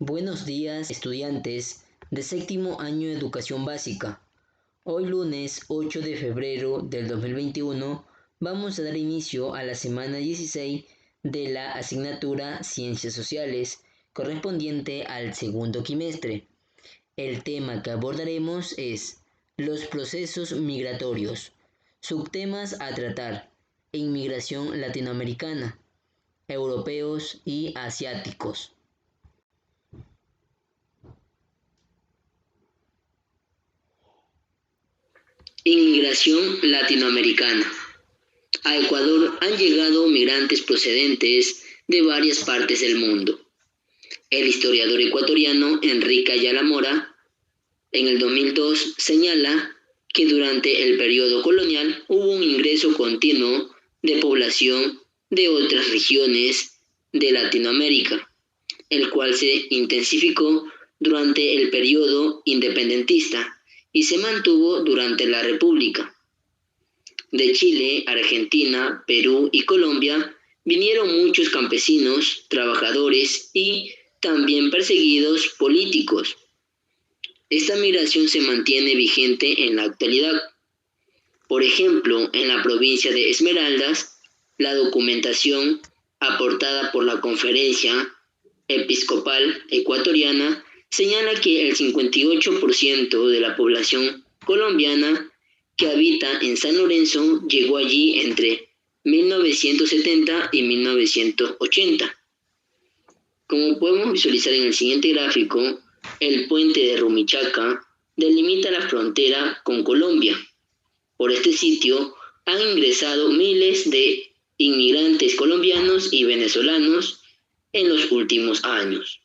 Buenos días, estudiantes de séptimo año de educación básica. Hoy lunes 8 de febrero del 2021 vamos a dar inicio a la semana 16 de la asignatura Ciencias Sociales, correspondiente al segundo quimestre. El tema que abordaremos es los procesos migratorios, subtemas a tratar, inmigración latinoamericana, europeos y asiáticos. Inmigración latinoamericana. A Ecuador han llegado migrantes procedentes de varias partes del mundo. El historiador ecuatoriano Enrique Ayala Mora, en el 2002, señala que durante el periodo colonial hubo un ingreso continuo de población de otras regiones de Latinoamérica, el cual se intensificó durante el periodo independentista y se mantuvo durante la República. De Chile, Argentina, Perú y Colombia vinieron muchos campesinos, trabajadores y también perseguidos políticos. Esta migración se mantiene vigente en la actualidad. Por ejemplo, en la provincia de Esmeraldas, la documentación aportada por la Conferencia Episcopal Ecuatoriana señala que el 58% de la población colombiana que habita en San Lorenzo llegó allí entre 1970 y 1980. Como podemos visualizar en el siguiente gráfico, el puente de Rumichaca delimita la frontera con Colombia. Por este sitio han ingresado miles de inmigrantes colombianos y venezolanos en los últimos años.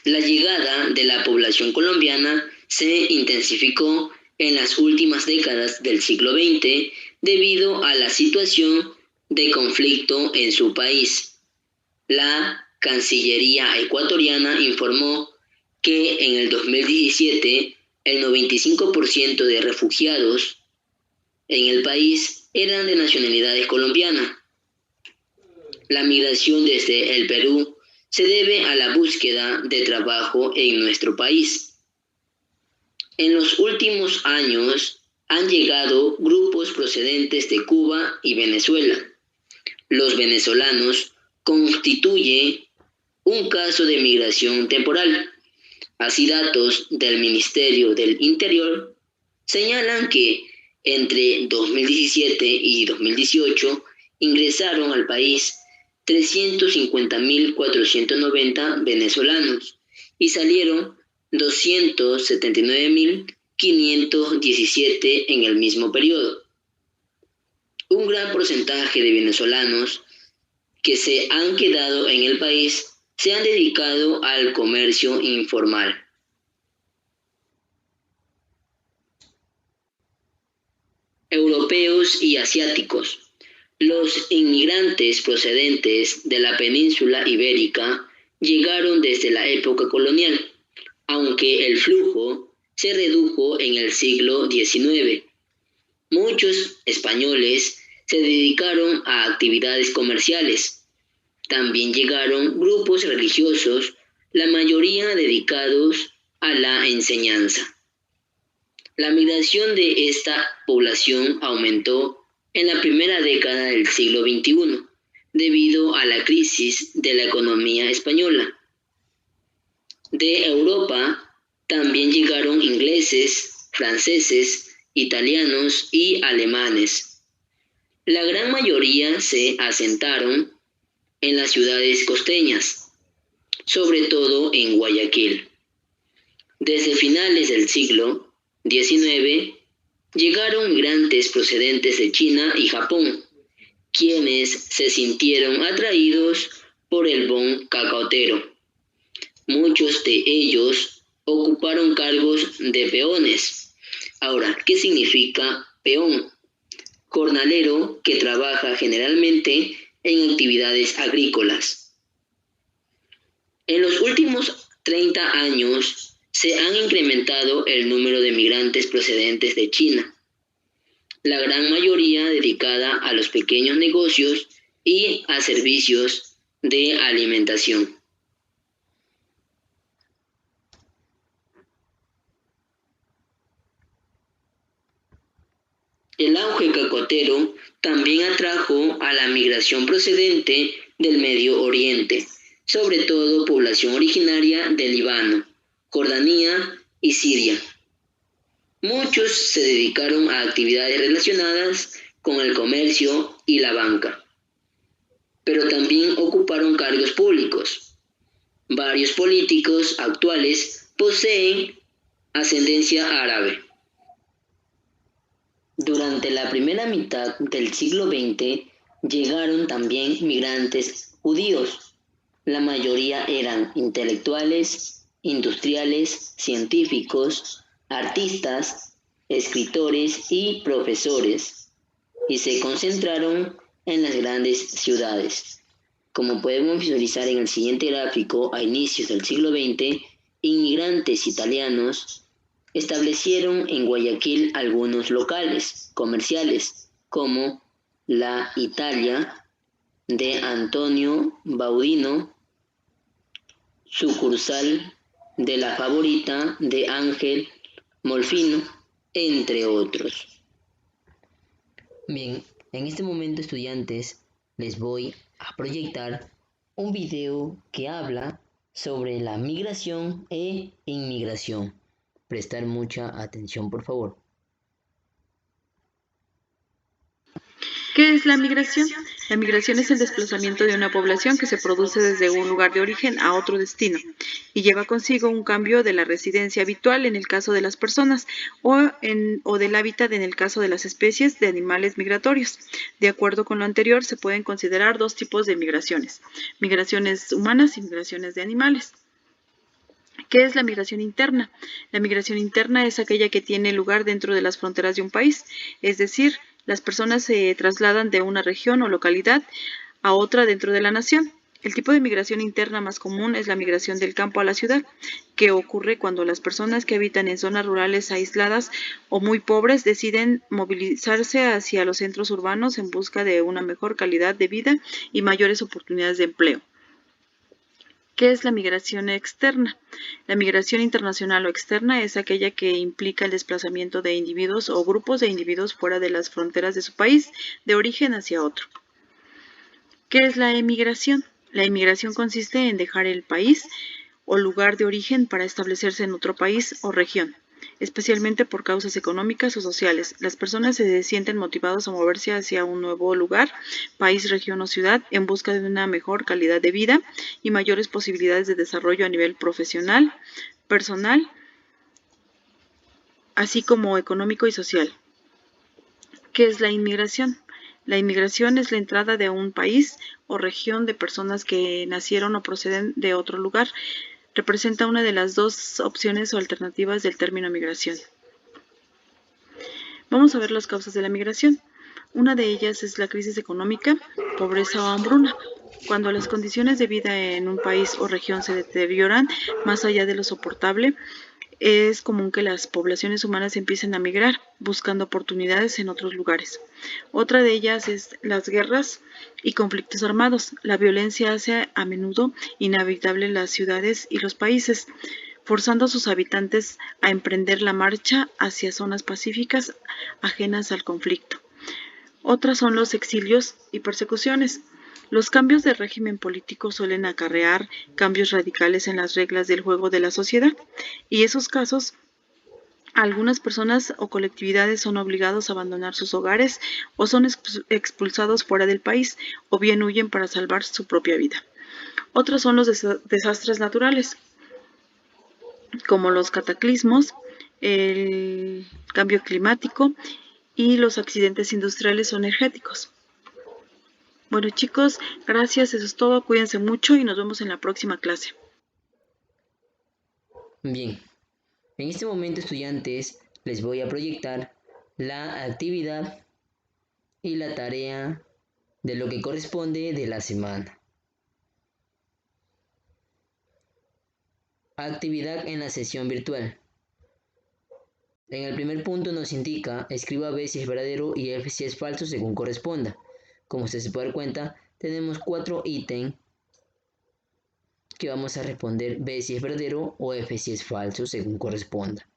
La llegada de la población colombiana se intensificó en las últimas décadas del siglo XX debido a la situación de conflicto en su país. La Cancillería ecuatoriana informó que en el 2017 el 95% de refugiados en el país eran de nacionalidad colombiana. La migración desde el Perú se debe a la búsqueda de trabajo en nuestro país. En los últimos años han llegado grupos procedentes de Cuba y Venezuela. Los venezolanos constituyen un caso de migración temporal. Así, datos del Ministerio del Interior señalan que entre 2017 y 2018 ingresaron al país 350.490 venezolanos y salieron 279.517 en el mismo periodo. Un gran porcentaje de venezolanos que se han quedado en el país se han dedicado al comercio informal. Europeos y asiáticos. Los inmigrantes procedentes de la península ibérica llegaron desde la época colonial, aunque el flujo se redujo en el siglo XIX. Muchos españoles se dedicaron a actividades comerciales. También llegaron grupos religiosos, la mayoría dedicados a la enseñanza. La migración de esta población aumentó en la primera década del siglo XXI, debido a la crisis de la economía española. De Europa también llegaron ingleses, franceses, italianos y alemanes. La gran mayoría se asentaron en las ciudades costeñas, sobre todo en Guayaquil. Desde finales del siglo XIX, llegaron migrantes procedentes de China y Japón, quienes se sintieron atraídos por el boom cacautero. Muchos de ellos ocuparon cargos de peones. Ahora, ¿qué significa peón? Jornalero que trabaja generalmente en actividades agrícolas. En los últimos 30 años se han incrementado el número de migrantes procedentes de China. la gran mayoría dedicada a los pequeños negocios y a servicios de alimentación. El auge cacotero también atrajo a la migración procedente del Medio Oriente, sobre todo población originaria de Líbano, Jordania y Siria. Muchos se dedicaron a actividades relacionadas con el comercio y la banca, pero también ocuparon cargos públicos. Varios políticos actuales poseen ascendencia árabe. Durante la primera mitad del siglo XX llegaron también migrantes judíos. La mayoría eran intelectuales, industriales, científicos, artistas, escritores y profesores, y se concentraron en las grandes ciudades. Como podemos visualizar en el siguiente gráfico, a inicios del siglo XX, inmigrantes italianos establecieron en Guayaquil algunos locales comerciales, como la Italia de Antonio Baudino, sucursal de la Favorita de Ángel Molfino, entre otros. Bien, en este momento, estudiantes, les voy a proyectar un video que habla sobre la migración e inmigración. Prestar mucha atención, por favor. ¿Qué es la migración? La migración es el desplazamiento de una población que se produce desde un lugar de origen a otro destino y lleva consigo un cambio de la residencia habitual en el caso de las personas o del hábitat en el caso de las especies de animales migratorios. De acuerdo con lo anterior, se pueden considerar dos tipos de migraciones: migraciones humanas y migraciones de animales. ¿Qué es la migración interna? La migración interna es aquella que tiene lugar dentro de las fronteras de un país, es decir, las personas se trasladan de una región o localidad a otra dentro de la nación. El tipo de migración interna más común es la migración del campo a la ciudad, que ocurre cuando las personas que habitan en zonas rurales aisladas o muy pobres deciden movilizarse hacia los centros urbanos en busca de una mejor calidad de vida y mayores oportunidades de empleo. ¿Qué es la migración externa? La migración internacional o externa es aquella que implica el desplazamiento de individuos o grupos de individuos fuera de las fronteras de su país de origen hacia otro. ¿Qué es la emigración? La emigración consiste en dejar el país o lugar de origen para establecerse en otro país o región, especialmente por causas económicas o sociales. Las personas se sienten motivadas a moverse hacia un nuevo lugar, país, región o ciudad en busca de una mejor calidad de vida y mayores posibilidades de desarrollo a nivel profesional, personal, así como económico y social. ¿Qué es la inmigración? La inmigración es la entrada de un país o región de personas que nacieron o proceden de otro lugar. Representa una de las dos opciones o alternativas del término migración. Vamos a ver las causas de la migración. Una de ellas es la crisis económica, pobreza o hambruna. Cuando las condiciones de vida en un país o región se deterioran más allá de lo soportable, es común que las poblaciones humanas empiecen a migrar, buscando oportunidades en otros lugares. Otra de ellas es las guerras y conflictos armados. La violencia hace a menudo inhabitables las ciudades y los países, forzando a sus habitantes a emprender la marcha hacia zonas pacíficas ajenas al conflicto. Otras son los exilios y persecuciones. Los cambios de régimen político suelen acarrear cambios radicales en las reglas del juego de la sociedad, y esos casos, algunas personas o colectividades son obligados a abandonar sus hogares o son expulsados fuera del país o bien huyen para salvar su propia vida. Otros son los desastres naturales, como los cataclismos, el cambio climático y los accidentes industriales o energéticos. Bueno, chicos, gracias, eso es todo, cuídense mucho y nos vemos en la próxima clase. Bien, en este momento, estudiantes, les voy a proyectar la actividad y la tarea de lo que corresponde de la semana. Actividad en la sesión virtual. En el primer punto nos indica, escriba B si es verdadero y F si es falso según corresponda. Como usted se puede dar cuenta, tenemos 4 ítems que vamos a responder B si es verdadero o F si es falso según corresponda.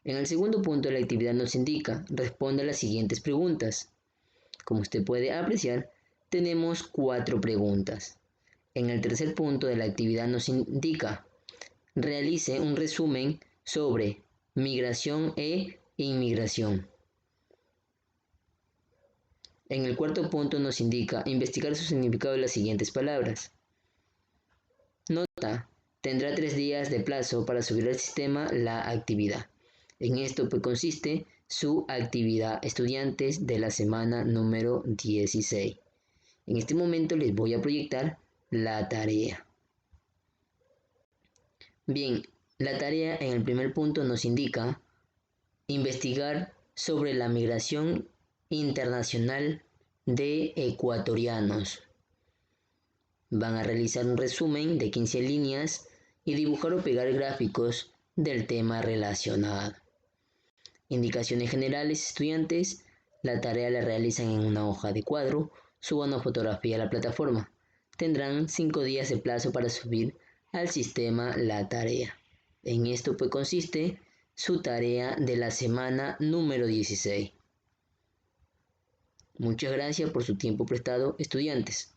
En el segundo punto de la actividad nos indica, responda a las siguientes preguntas. Como usted puede apreciar, tenemos 4 preguntas. En el tercer punto de la actividad nos indica, realice un resumen sobre migración e inmigración. En el cuarto punto nos indica, investigar su significado de las siguientes palabras. Nota, tendrá 3 días de plazo para subir al sistema la actividad. En esto pues consiste su actividad estudiantes de la semana número 16. En este momento les voy a proyectar la tarea. Bien, la tarea en el primer punto nos indica investigar sobre la migración internacional de ecuatorianos. Van a realizar un resumen de 15 líneas y dibujar o pegar gráficos del tema relacionado. Indicaciones generales, estudiantes. La tarea la realizan en una hoja de cuadro. Suban una fotografía a la plataforma. Tendrán 5 días de plazo para subir al sistema la tarea. En esto pues consiste su tarea de la semana número 16. Muchas gracias por su tiempo prestado, estudiantes.